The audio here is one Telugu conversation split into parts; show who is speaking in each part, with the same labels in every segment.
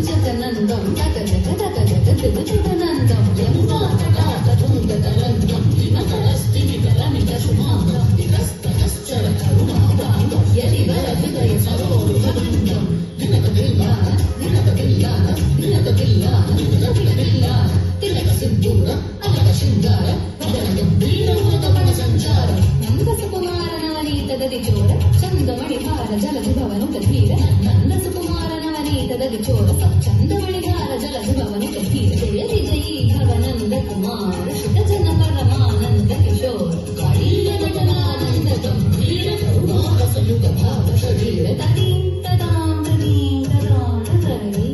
Speaker 1: జగనందం తగ జగ తగ జగ దిగ జగనందం యంగా తటాత తుంగ తరంగం దినకరస్తిని గలమిత సుమాంగం వికస్తకశ్చర కరుణాదాం యదివర హృదయ సరోరు భగంగం దినక దిల్లాన దినక దిల్లాన దినక దిల్లాన దినక దిల్లాన తిలక సింధూర అలక శృంగార పదనం వీరమోదమణ సంచారం నందస కుమార నవనీత దది చోర చందమణిహార జలధిభవను ధీర నందస కుమార నవనీత దది చోర చందమణిహార జలధిభవను ధీర జయ విజయీ భవనంద కుమార శుద్ధ జన పరమానంద కిశోర కళీయ నటనానంద గంభీర కరుణారసయుగ భావ శరీర తదీం తదాం తదీం తదాం తదై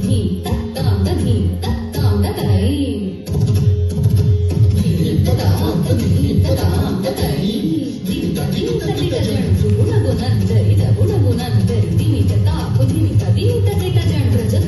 Speaker 1: ధీ తత్తాం తదీం తత్తాం తదై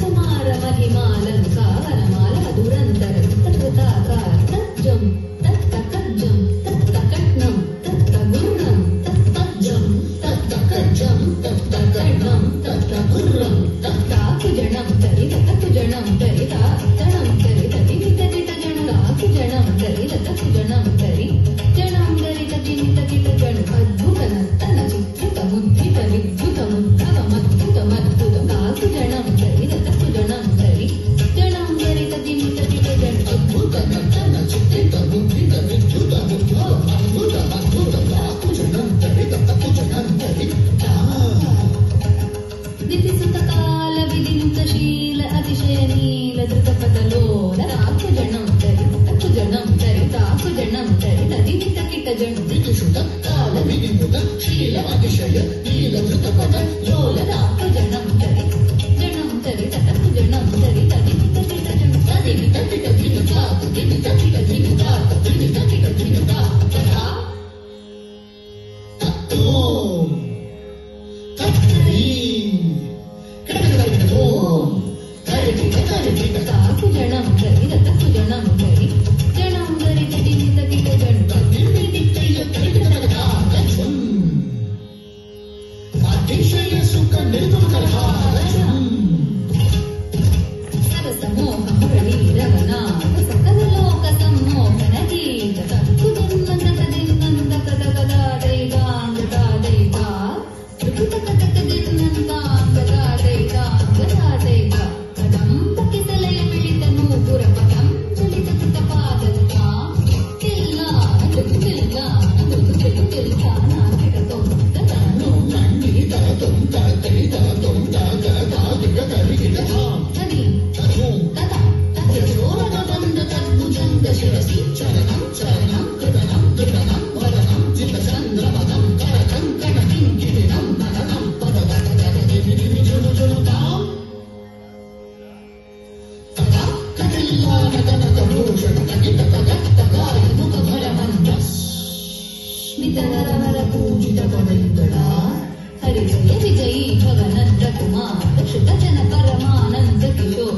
Speaker 1: కుమార మహిమాలంకార మాల దురంతర తత్కృతాకార తజ్జం తత్తకజ్జం తత్తకట్నం తత్తగుర్రం తత్తజ్జం తత్తకజ్జం తత్తకట్నం తత్తగుర్రం తత్తాకుజణం తరి తత్తకుజణం తరి తాత్తణం తరి తదిని తది తజణం తాకుజణం తరి తత్తకుజణం తరి జనం తరి తదిని తదిత జణ అద్భుత నర్తన చిత్రిత ముద్రిత విద్యుత ముద్భవమద్భుత మద్భుత తాకుజణం తరి తత్తకుజణం తరి జనం తరి తదిని తదిత జణ అద్భుత నర్తన చిత్రిత ముద్రిత విద్యుత ముద్భవమద్భుత మద్భుత తాకుజణం తరి తత్తకుజణం తరి దితిసుతకాల విదినుతశీల అతిశయ నీల ధృతపదలోల తాకుజణం తరి తక్కుజణం తరి తాకుజణం తరి తదిని తకిట జణ విదిషుతకాల విదినుత శీల అతిశయ నీల ధృతపద లోల తాకుజణం తరి జణం తరి తక్కుజణం తరి తదిని తకిట జణ తదిని తకిట దినుతా తదిని తకిట దినుతా తదిని తకిట దినుతా తదా తత్తోం తాకుజణం తరి తక్కుజణం తరి జణం తరి తదిని తకిట జణ తదిని తకిట తరిగజం అతిశయ సుఖ నిర్దుఃఖహారం సరసమోహ మురళీ రవనాథ సకల లోక సమ్మోహన గీత తత్తుదిన్నందక దిన్నందక దగదా దైగాంగదా దైగా త్రిపుటక తక దిన్నందాంగదా దైగాంగదా దైగా కదంబ కిసలయ మిళిత నూపుర పదం చలిత కృత పాదల్కా కిల్లా నృతు కిల్లా నృతు కిల్లు కిల్లా నాకిట తొంత తను నండి తరతం తరతరి తరతం తరతరిగ తరిగిట తది తను తద తద్యశోరణ బంధ తద్భుజంగ శిరసి చరణం చరణం కృతనం కృతనం వదనం చిత చంద్రపదం కరకం కణకిం కిరినం నదనం పదదగ దగది విధి జును జునుతాం తదా కటిల్లా నదనక భూషణ తగిత తగత్తగాయ ముఖ భరమంద స్మితనరవర పూజిత పదయుగడా హరి జయ విజయీ భవనంద కుమార శుద్ధ జన పరమానంద కిశోర